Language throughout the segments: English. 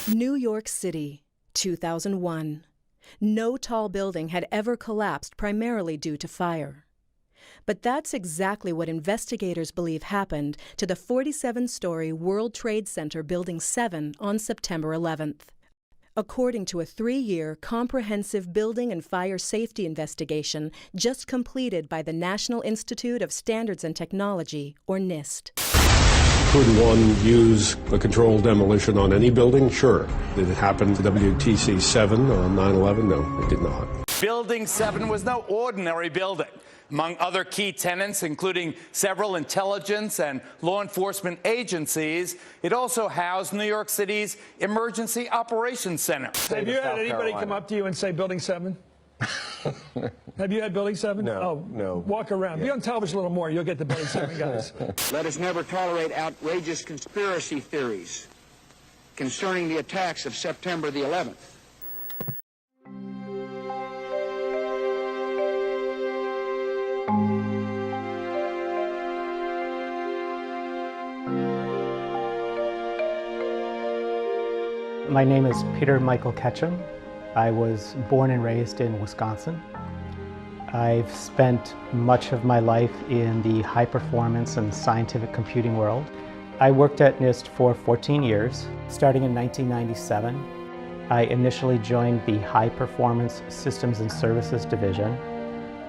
New York City, 2001. No tall building had ever collapsed primarily due to fire. But that's exactly what investigators believe happened to the 47-story World Trade Center Building 7 on September 11th. According to a 3-year comprehensive building and fire safety investigation just completed by the National Institute of Standards and Technology, or NIST. Could one use a controlled demolition on any building? Sure. Did it happen to WTC 7 on 9/11? No, it did not. Building 7 was no ordinary building. Among other key tenants, including several intelligence and law enforcement agencies, it also housed New York City's Emergency Operations Center. Have you had anybody come up to you and say Building 7? Have you had Building 7? No, oh, no. Walk around. Be on television a little more. You'll get the Building 7 guys. Let us never tolerate outrageous conspiracy theories concerning the attacks of September the 11th. My name is Michael Ketcham. I was born and raised in Wisconsin. I've spent much of my life in the high-performance and scientific computing world. I worked at NIST for 14 years. Starting in 1997, I initially joined the High-Performance Systems and Services Division,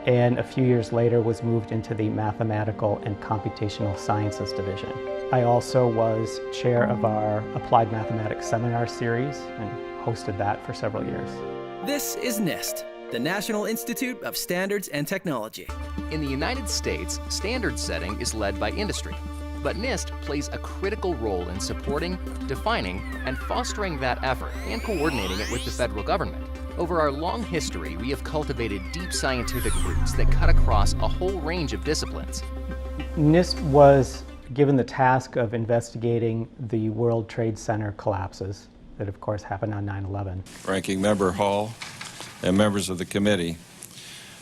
and a few years later was moved into the Mathematical and Computational Sciences Division. I also was chair of our Applied Mathematics Seminar Series and hosted that for several years. This is NIST, the National Institute of Standards and Technology. In the United States, standard setting is led by industry, but NIST plays a critical role in supporting, defining, and fostering that effort and coordinating it with the federal government. Over our long history, we have cultivated deep scientific roots that cut across a whole range of disciplines. NIST was given the task of investigating the World Trade Center collapses that of course happened on 9/11. Ranking Member Hall and members of the committee,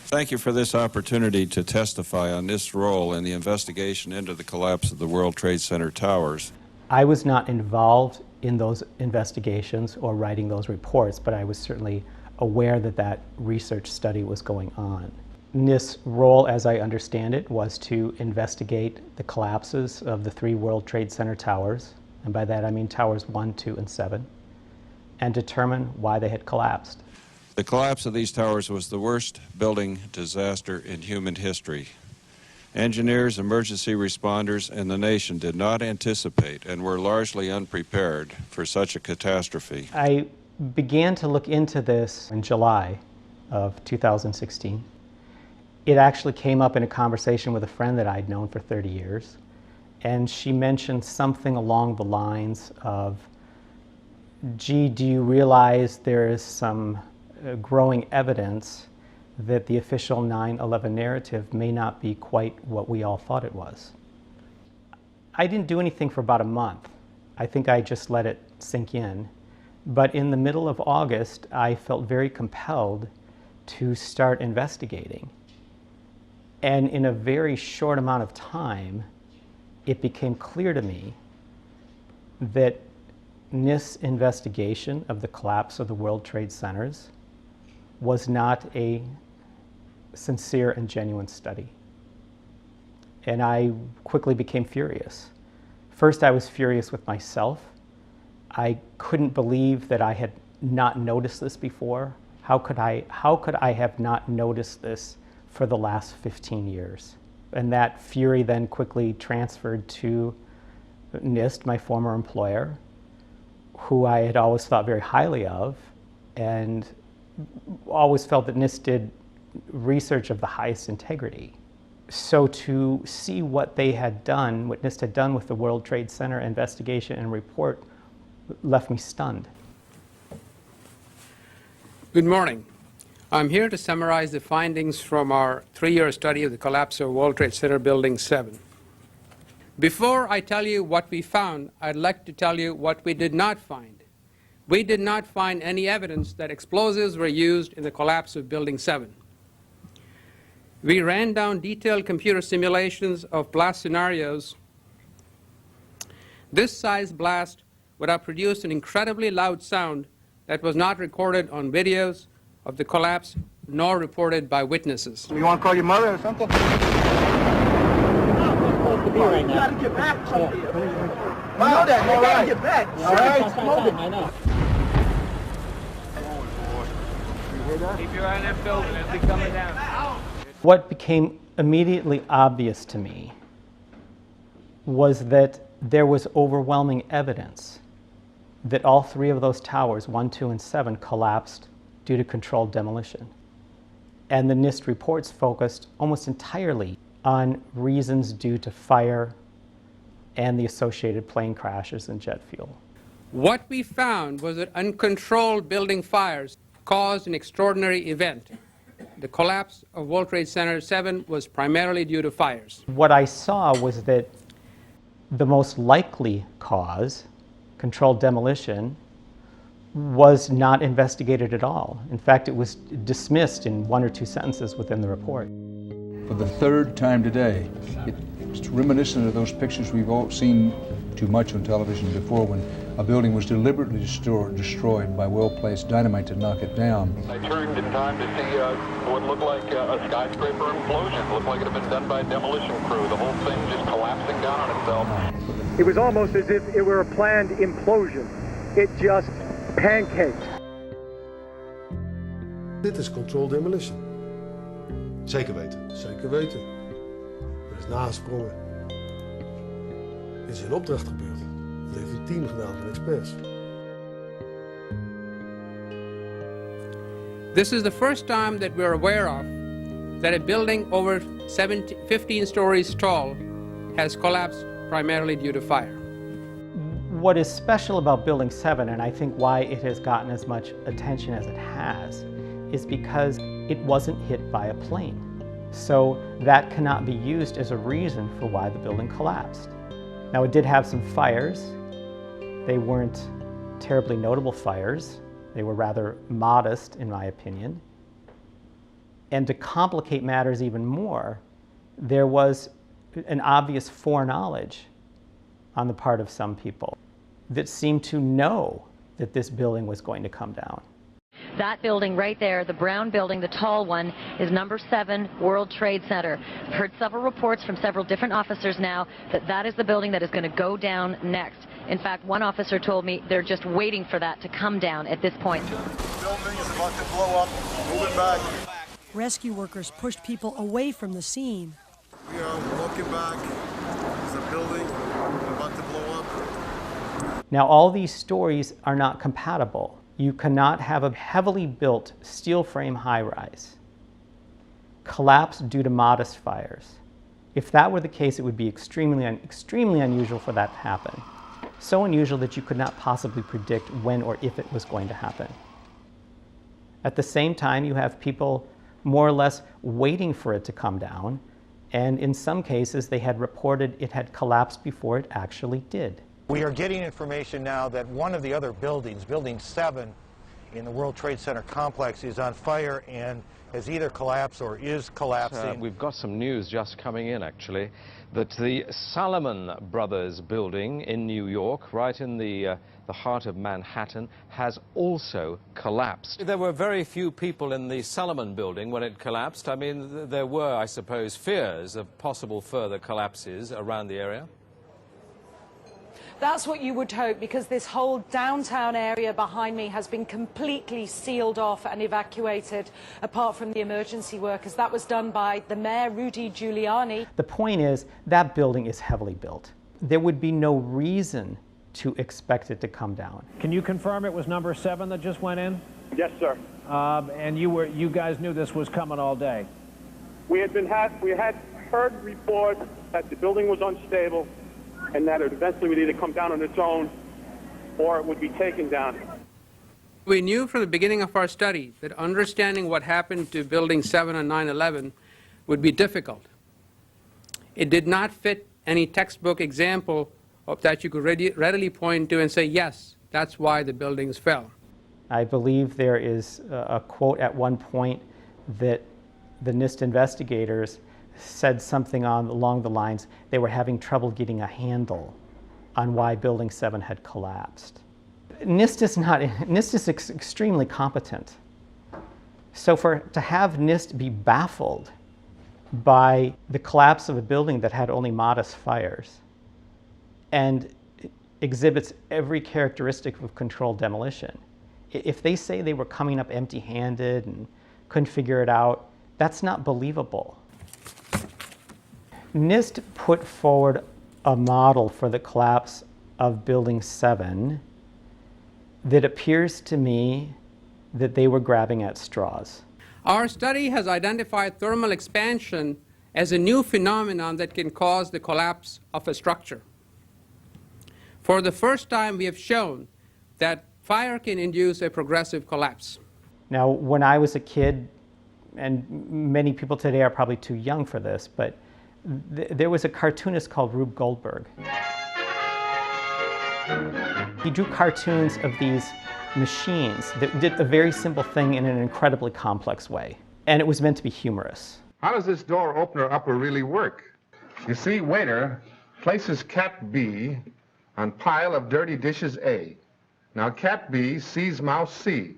thank you for this opportunity to testify on NIST's role in the investigation into the collapse of the World Trade Center towers. I was not involved in those investigations or writing those reports, but I was certainly aware that that research study was going on. NIST's role, as I understand it, was to investigate the collapses of the 3 World Trade Center towers, and by that I mean towers 1, 2, and 7, and determine why they had collapsed. The collapse of these towers was the worst building disaster in human history. Engineers, emergency responders, and the nation did not anticipate and were largely unprepared for such a catastrophe. I began to look into this in July of 2016. It actually came up in a conversation with a friend that I'd known for 30 years, and she mentioned something along the lines of, gee, do you realize there is some growing evidence that the official 9/11 narrative may not be quite what we all thought it was? I didn't do anything for about a month. I think I just let it sink in. But in the middle of August, I felt very compelled to start investigating. And in a very short amount of time, it became clear to me that NIST's investigation of the collapse of the World Trade Centers was not a sincere and genuine study. And I quickly became furious. First, I was furious with myself. I couldn't believe that I had not noticed this before. How could I have not noticed this for the last 15 years? And that fury then quickly transferred to NIST, my former employer, who I had always thought very highly of, and always felt that NIST did research of the highest integrity. So to see what they had done, what NIST had done with the World Trade Center investigation and report, left me stunned. Good morning. I'm here to summarize the findings from our 3-year study of the collapse of World Trade Center Building 7. Before I tell you what we found, I'd like to tell you what we did not find. We did not find any evidence that explosives were used in the collapse of Building 7. We ran down detailed computer simulations of blast scenarios. This size blast would have produced an incredibly loud sound that was not recorded on videos of the collapse nor reported by witnesses. You want to call your mother or something? You gotta get back. You know that. You gotta get back. All right. I know. Keep your eye on that building as we coming down. What became immediately obvious to me was that there was overwhelming evidence that all three of those towers, 1, 2, and 7, collapsed due to controlled demolition. And the NIST reports focused almost entirely on reasons due to fire and the associated plane crashes and jet fuel. What we found was that uncontrolled building fires caused an extraordinary event. The collapse of World Trade Center 7 was primarily due to fires. What I saw was that the most likely cause, controlled demolition, was not investigated at all. In fact, it was dismissed in 1 or 2 sentences within the report. For the third time today, it's reminiscent of those pictures we've all seen too much on television before, when a building was deliberately destroyed by well-placed dynamite to knock it down. I turned in time to see what looked like a skyscraper implosion. It looked like it had been done by a demolition crew. The whole thing just collapsing down on itself. It was almost as if it were a planned implosion. It just pancaked. Dit is controlled demolition. Zeker weten. Zeker weten. Er is nagesprongen. Dit is in opdracht gebeurd. Dat heeft een team gedaan van experts. This is the first time that we're aware of that a building over 15 stories tall has collapsed primarily due to fire. What is special about Building 7, and I think why it has gotten as much attention as it has, is because it wasn't hit by a plane. So that cannot be used as a reason for why the building collapsed. Now, it did have some fires. They weren't terribly notable fires. They were rather modest, in my opinion. And to complicate matters even more, there was an obvious foreknowledge on the part of some people that seemed to know that this building was going to come down. That building right there, the brown building, the tall one, is number 7 World Trade Center. I've heard several reports from several different officers now that that is the building that is going to go down next. In fact, one officer told me they're just waiting for that to come down at this point. The building is about to blow up. Moving back. Rescue workers pushed people away from the scene. We are walking back. There's a building about to blow up. Now, all these stories are not compatible. You cannot have a heavily built steel frame high-rise collapse due to modest fires. If that were the case, it would be extremely unusual for that to happen. So unusual that you could not possibly predict when or if it was going to happen. At the same time, you have people more or less waiting for it to come down, and in some cases, they had reported it had collapsed before it actually did. We are getting information now that one of the other buildings, Building 7 in the World Trade Center complex, is on fire and has either collapsed or is collapsing. We've got some news just coming in, actually, that the Salomon Brothers building in New York, right in the heart of Manhattan, has also collapsed. There were very few people in the Salomon building when it collapsed. I mean, there were, I suppose, fears of possible further collapses around the area. That's what you would hope, because this whole downtown area behind me has been completely sealed off and evacuated, apart from the emergency workers. That was done by the mayor, Rudy Giuliani. The point is, that building is heavily built. There would be no reason to expect it to come down. Can you confirm it was number 7 that just went in? Yes, sir. And you guys knew this was coming all day? We had heard reports that the building was unstable and that it eventually would either come down on its own or it would be taken down. We knew from the beginning of our study that understanding what happened to Building 7 on 9/11 would be difficult. It did not fit any textbook example that you could readily point to and say, yes, that's why the buildings fell. I believe there is a quote at one point that the NIST investigators said something along the lines they were having trouble getting a handle on why Building 7 had collapsed. NIST is extremely competent. So to have NIST be baffled by the collapse of a building that had only modest fires and exhibits every characteristic of controlled demolition, if they say they were coming up empty-handed and couldn't figure it out, that's not believable. NIST put forward a model for the collapse of Building 7 that appears to me that they were grabbing at straws. Our study has identified thermal expansion as a new phenomenon that can cause the collapse of a structure. For the first time, we have shown that fire can induce a progressive collapse. Now, when I was a kid, and many people today are probably too young for this, but there was a cartoonist called Rube Goldberg. He drew cartoons of these machines that did a very simple thing in an incredibly complex way. And it was meant to be humorous. How does this door opener upper really work? You see, waiter places cat B on pile of dirty dishes A. Now cat B sees mouse C.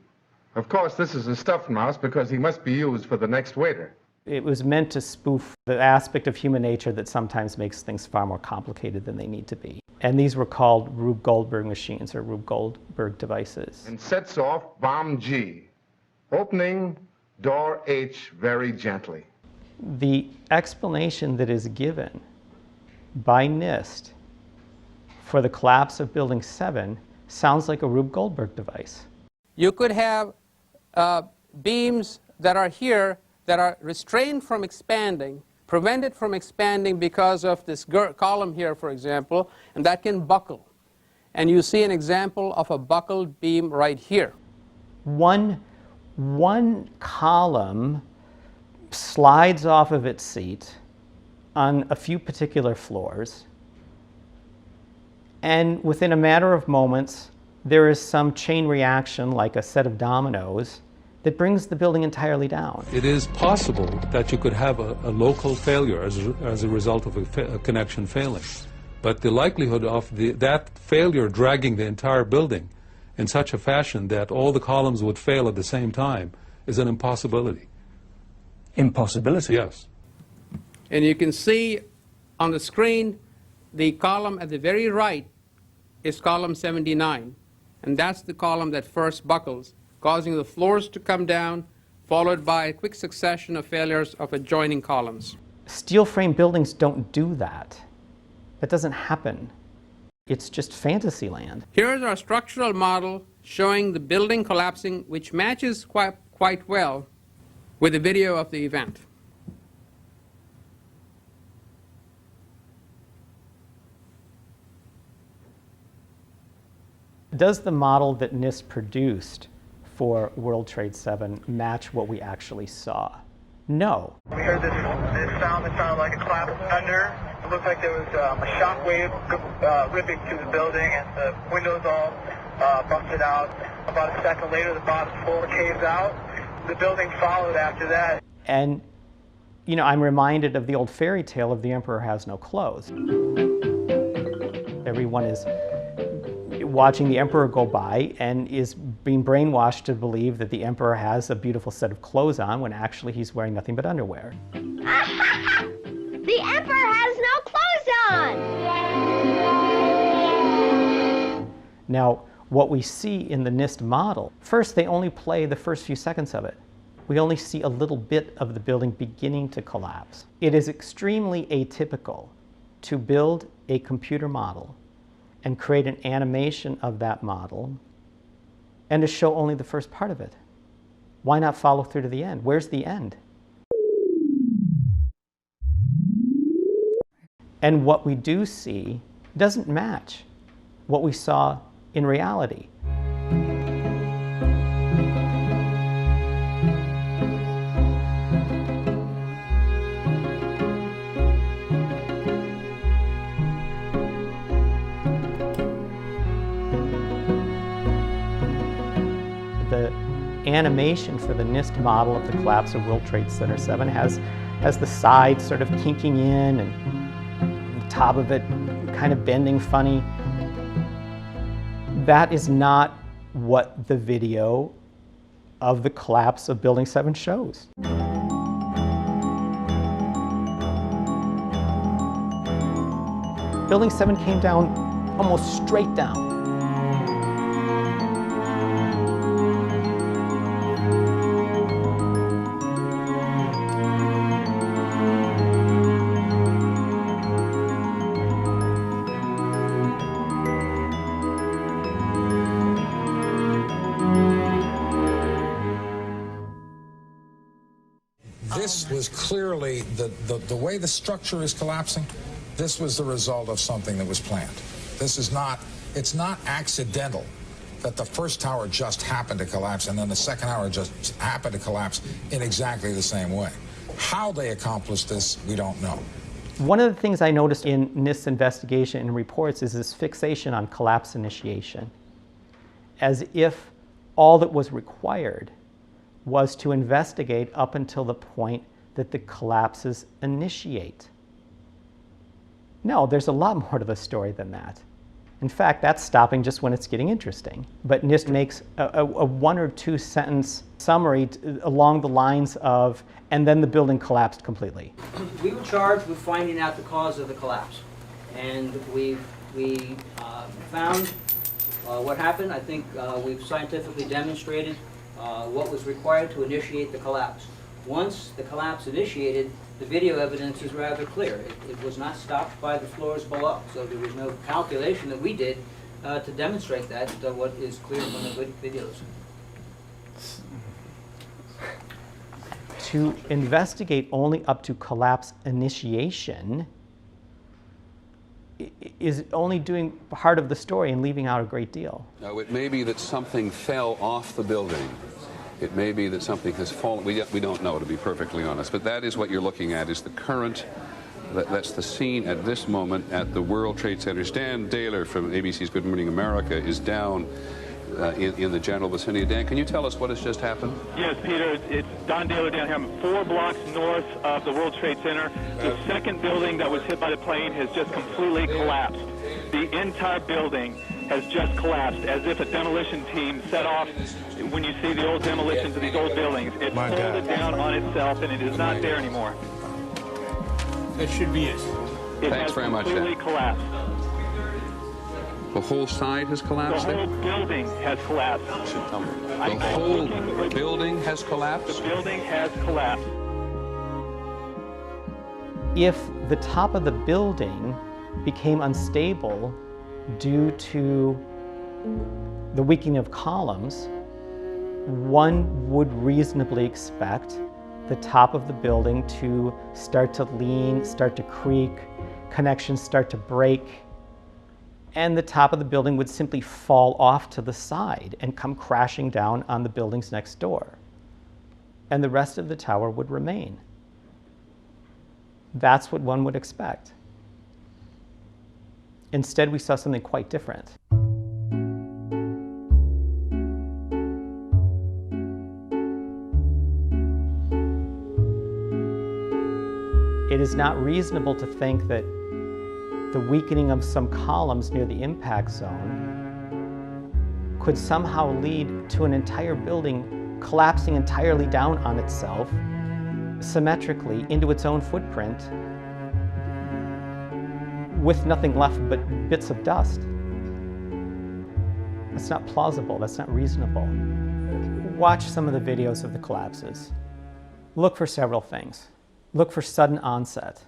Of course, this is a stuffed mouse because he must be used for the next waiter. It was meant to spoof the aspect of human nature that sometimes makes things far more complicated than they need to be. And these were called Rube Goldberg machines or Rube Goldberg devices. And sets off bomb G, opening door H very gently. The explanation that is given by NIST for the collapse of Building 7 sounds like a Rube Goldberg device. You could have beams that are here that are restrained from expanding, prevented from expanding because of this column here, for example, and that can buckle. And you see an example of a buckled beam right here. One column slides off of its seat on a few particular floors, and within a matter of moments, there is some chain reaction, like a set of dominoes, that brings the building entirely down. It is possible that you could have a local failure as a result of a connection failing. But the likelihood of that failure dragging the entire building in such a fashion that all the columns would fail at the same time is an impossibility. Impossibility? Yes. And you can see on the screen the column at the very right is column 79. And that's the column that first buckles, causing the floors to come down, followed by a quick succession of failures of adjoining columns. Steel frame buildings don't do that. That doesn't happen. It's just fantasy land. Here's our structural model showing the building collapsing, which matches quite well with the video of the event. Does the model that NIST produced for World Trade 7 match what we actually saw? No. We heard this sound that sounded like a clap of thunder. It looked like there was a shock wave ripping through the building, and the windows all busted out. About a second later, the bottom floor caves out. The building followed after that. And, you know, I'm reminded of the old fairy tale of the emperor has no clothes. Everyone is watching the emperor go by and is being brainwashed to believe that the emperor has a beautiful set of clothes on when actually he's wearing nothing but underwear. The emperor has no clothes on! Now, what we see in the NIST model, first they only play the first few seconds of it. We only see a little bit of the building beginning to collapse. It is extremely atypical to build a computer model and create an animation of that model and to show only the first part of it. Why not follow through to the end? Where's the end? And what we do see doesn't match what we saw in reality. The animation for the NIST model of the collapse of World Trade Center 7 has the sides sort of kinking in and the top of it kind of bending funny. That is not what the video of the collapse of Building 7 shows. Building 7 came down almost straight down. This was clearly, the way the structure is collapsing, this was the result of something that was planned. This is not, it's not accidental that the first tower just happened to collapse and then the second tower just happened to collapse in exactly the same way. How they accomplished this, we don't know. One of the things I noticed in NIST investigation and reports is this fixation on collapse initiation, as if all that was required was to investigate up until the point that the collapses initiate. No, there's a lot more to the story than that. In fact, that's stopping just when it's getting interesting. But NIST makes a 1 or 2 sentence summary along the lines of, and then the building collapsed completely. We were charged with finding out the cause of the collapse. And we found what happened. I think we've scientifically demonstrated what was required to initiate the collapse. Once the collapse initiated, the video evidence is rather clear. It was not stopped by the floors below, so there was no calculation that we did to demonstrate that, what is clear from the videos. To investigate only up to collapse initiation is only doing part of the story and leaving out a great deal. No, it may be that something fell off the building. It may be that something has fallen. We don't know, to be perfectly honest. But that is what you're looking at, is the current, that's the scene at this moment at the World Trade Center. Dan Daler from ABC's Good Morning America is down in the general vicinity. Dan, can you tell us what has just happened? Yes, Peter, it's Don Daler down here. I'm 4 blocks north of the World Trade Center. The second building that was hit by the plane has just completely collapsed. The entire building has just collapsed, as if a demolition team set off. When you see the old demolitions of these old buildings, it folded down on itself, and it is not there anymore. That should be it. Thanks very much, Dan. Completely collapsed. The whole side has collapsed? The whole building has collapsed. The whole building has collapsed? The building has collapsed. If the top of the building became unstable due to the weakening of columns, one would reasonably expect the top of the building to start to lean, start to creak, connections start to break, and the top of the building would simply fall off to the side and come crashing down on the buildings next door. And the rest of the tower would remain. That's what one would expect. Instead, we saw something quite different. It is not reasonable to think that the weakening of some columns near the impact zone could somehow lead to an entire building collapsing entirely down on itself, symmetrically into its own footprint, with nothing left but bits of dust. That's not plausible, that's not reasonable. Watch some of the videos of the collapses. Look for several things. Look for sudden onset.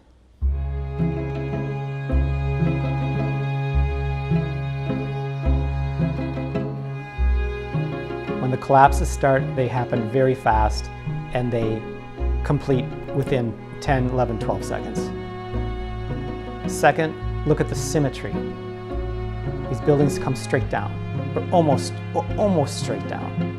When the collapses start, they happen very fast and they complete within 10, 11, 12 seconds. Second, look at the symmetry. These buildings come straight down, or almost straight down.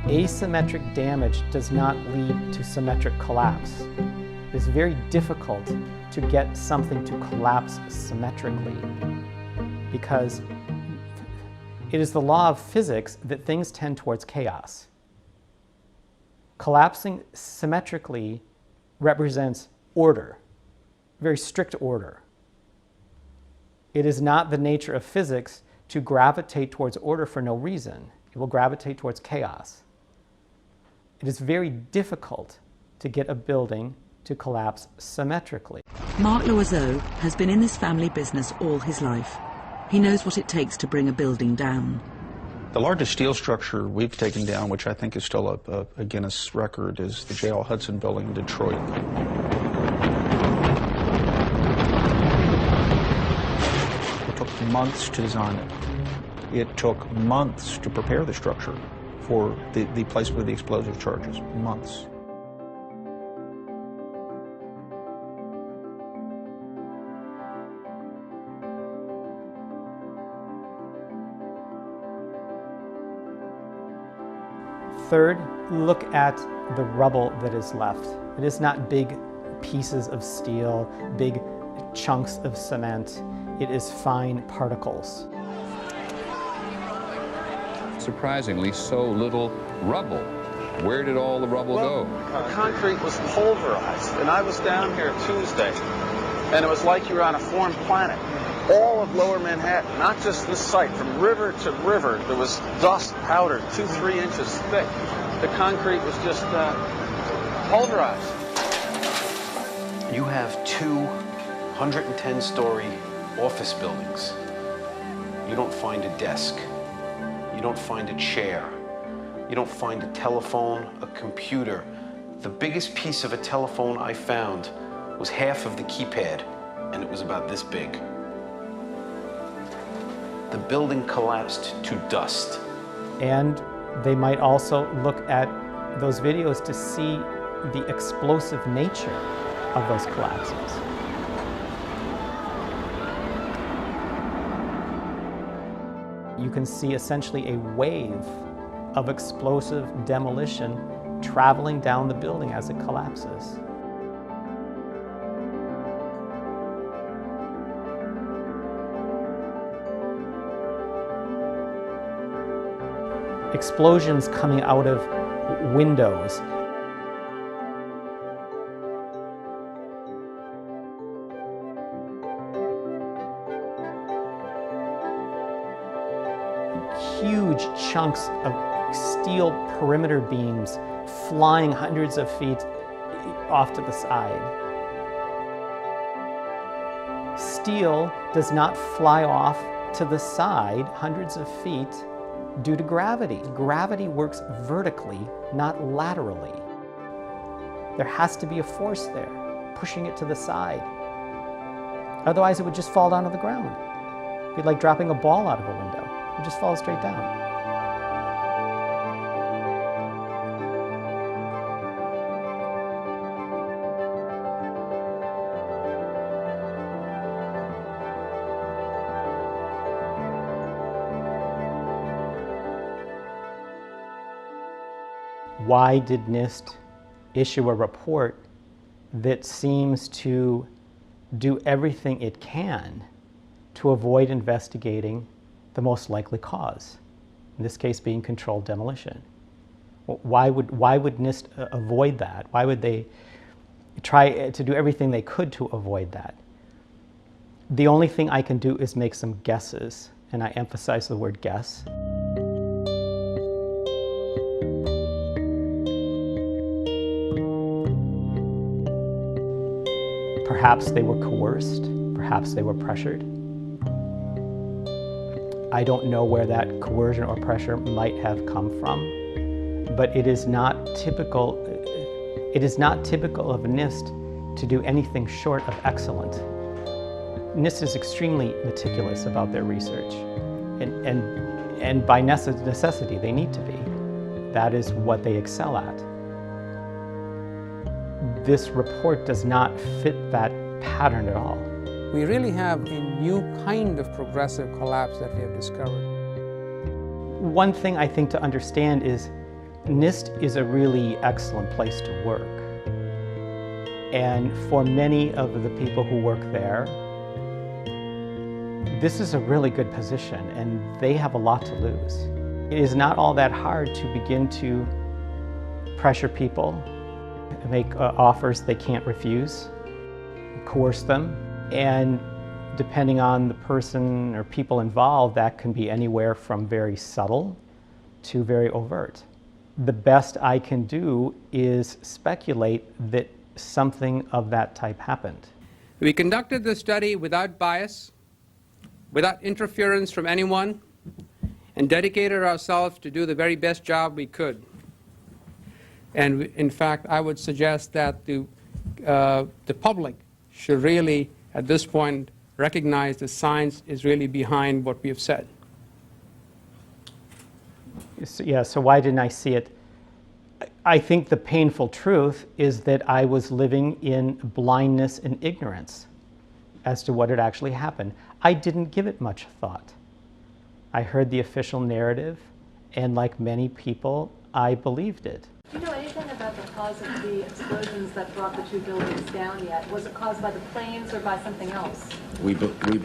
Asymmetric damage does not lead to symmetric collapse. It is very difficult to get something to collapse symmetrically because it is the law of physics that things tend towards chaos. Collapsing symmetrically represents order, very strict order. It is not the nature of physics to gravitate towards order for no reason. It will gravitate towards chaos. It is very difficult to get a building to collapse symmetrically. Mark Loiseau has been in this family business all his life. He knows what it takes to bring a building down. The largest steel structure we've taken down, which I think is still a Guinness record, is the J.L. Hudson building in Detroit. It took months to design it. It took months to prepare the structure for the placement of the explosive charges. Months. Third, look at the rubble that is left. It is not big pieces of steel, big chunks of cement. It is fine particles. Surprisingly, so little rubble. Where did all the rubble go? The concrete was pulverized, and I was down here Tuesday, and it was like you were on a foreign planet. All of Lower Manhattan, not just this site, from river to river, there was dust powder 2-3 inches thick. The concrete was just pulverized. You have 2 110-story office buildings. You don't find a desk. You don't find a chair. You don't find a telephone, a computer. The biggest piece of a telephone I found was half of the keypad, and it was about this big. The building collapsed to dust. And they might also look at those videos to see the explosive nature of those collapses. You can see essentially a wave of explosive demolition traveling down the building as it collapses. Explosions coming out of windows. Huge chunks of steel perimeter beams flying hundreds of feet off to the side. Steel does not fly off to the side hundreds of feet due to gravity. Gravity works vertically, not laterally. There has to be a force there, pushing it to the side. Otherwise, it would just fall down to the ground. It'd be like dropping a ball out of a window. It would just fall straight down. Why did NIST issue a report that seems to do everything it can to avoid investigating the most likely cause, in this case being controlled demolition? Why would NIST avoid that? Why would they try to do everything they could to avoid that? The only thing I can do is make some guesses, and I emphasize the word guess. Perhaps they were coerced, perhaps they were pressured. I don't know where that coercion or pressure might have come from, but it is not typical of NIST to do anything short of excellent. NIST is extremely meticulous about their research, and by necessity they need to be. That is what they excel at. This report does not fit that pattern at all. We really have a new kind of progressive collapse that we have discovered. One thing I think to understand is NIST is a really excellent place to work. And for many of the people who work there, this is a really good position and they have a lot to lose. It is not all that hard to begin to pressure people, make offers they can't refuse, coerce them, and depending on the person or people involved, that can be anywhere from very subtle to very overt. The best I can do is speculate that something of that type happened. We conducted the study without bias, without interference from anyone, and dedicated ourselves to do the very best job we could. And in fact, I would suggest that the public should really, at this point, recognize the science is really behind what we have said. So why didn't I see it? I think the painful truth is that I was living in blindness and ignorance as to what had actually happened. I didn't give it much thought. I heard the official narrative, and like many people, I believed it. Do you know anything about the cause of the explosions that brought the two buildings down yet? Was it caused by the planes or by something else? We believe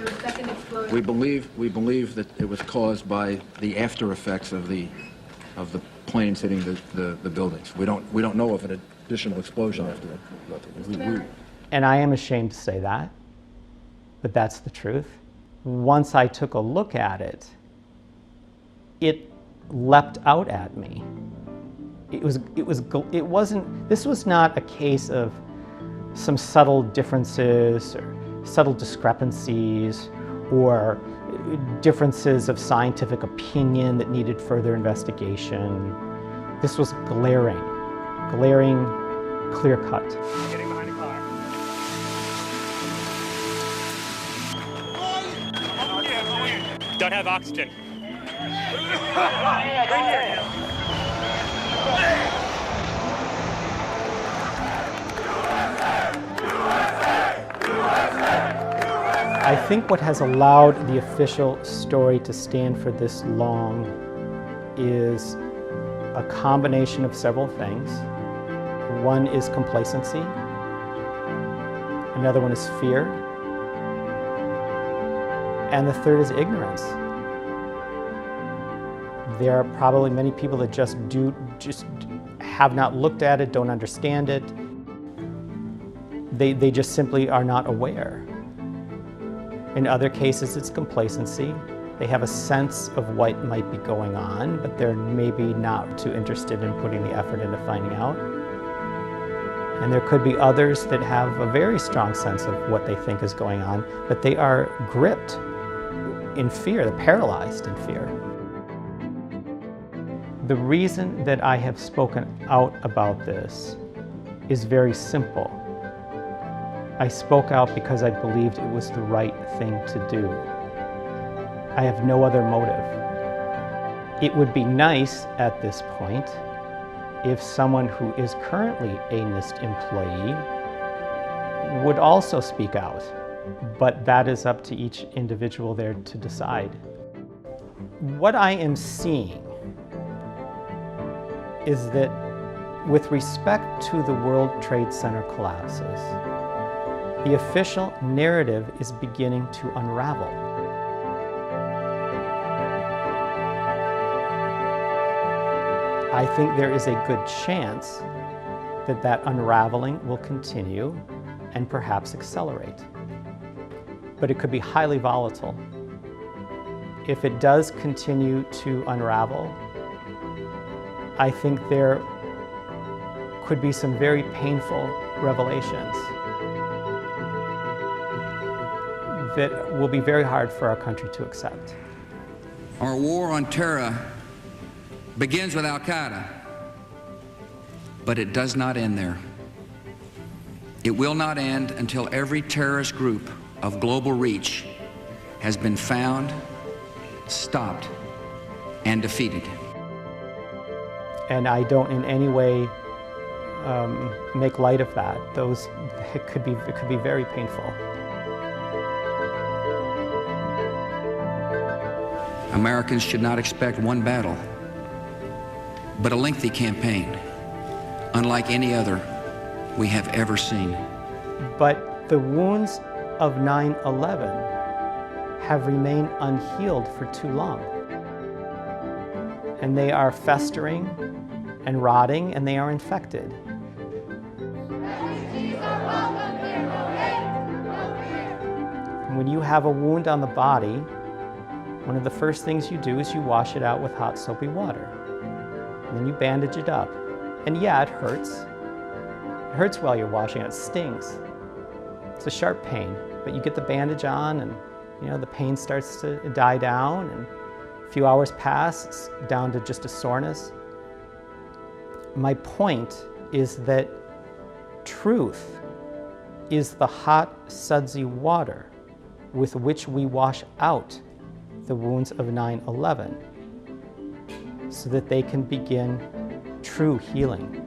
that it was caused by the after effects of the planes hitting the buildings. We don't know of an additional explosion after that. And I am ashamed to say that, but that's the truth. Once I took a look at it, it leapt out at me. This was not a case of some subtle differences or subtle discrepancies or differences of scientific opinion that needed further investigation. This was glaring, clear cut. Getting behind the car. Don't have oxygen. I think what has allowed the official story to stand for this long is a combination of several things. One is complacency. Another one is fear. And the third is ignorance. There are probably many people that just have not looked at it, don't understand it. They just simply are not aware. In other cases, it's complacency. They have a sense of what might be going on, but they're maybe not too interested in putting the effort into finding out. And there could be others that have a very strong sense of what they think is going on, but they are gripped in fear, they're paralyzed in fear. The reason that I have spoken out about this is very simple. I spoke out because I believed it was the right thing to do. I have no other motive. It would be nice at this point if someone who is currently a NIST employee would also speak out, but that is up to each individual there to decide. What I am seeing is that with respect to the World Trade Center collapses, the official narrative is beginning to unravel. I think there is a good chance that that unraveling will continue and perhaps accelerate. But it could be highly volatile. If it does continue to unravel, I think there could be some very painful revelations that will be very hard for our country to accept. Our war on terror begins with Al-Qaeda, but it does not end there. It will not end until every terrorist group of global reach has been found, stopped, and defeated. And I don't in any way make light of that. It could be very painful. Americans should not expect one battle, but a lengthy campaign, unlike any other we have ever seen. But the wounds of 9/11 have remained unhealed for too long. And they are festering and rotting, and they are infected. when you have a wound on the body, one of the first things you do is you wash it out with hot soapy water. And then you bandage it up. And yeah, it hurts. It hurts while you're washing it. It stings. It's a sharp pain, but you get the bandage on and the pain starts to die down, and a few hours pass, it's down to just a soreness. My point is that truth is the hot, sudsy water with which we wash out the wounds of 9/11 so that they can begin true healing.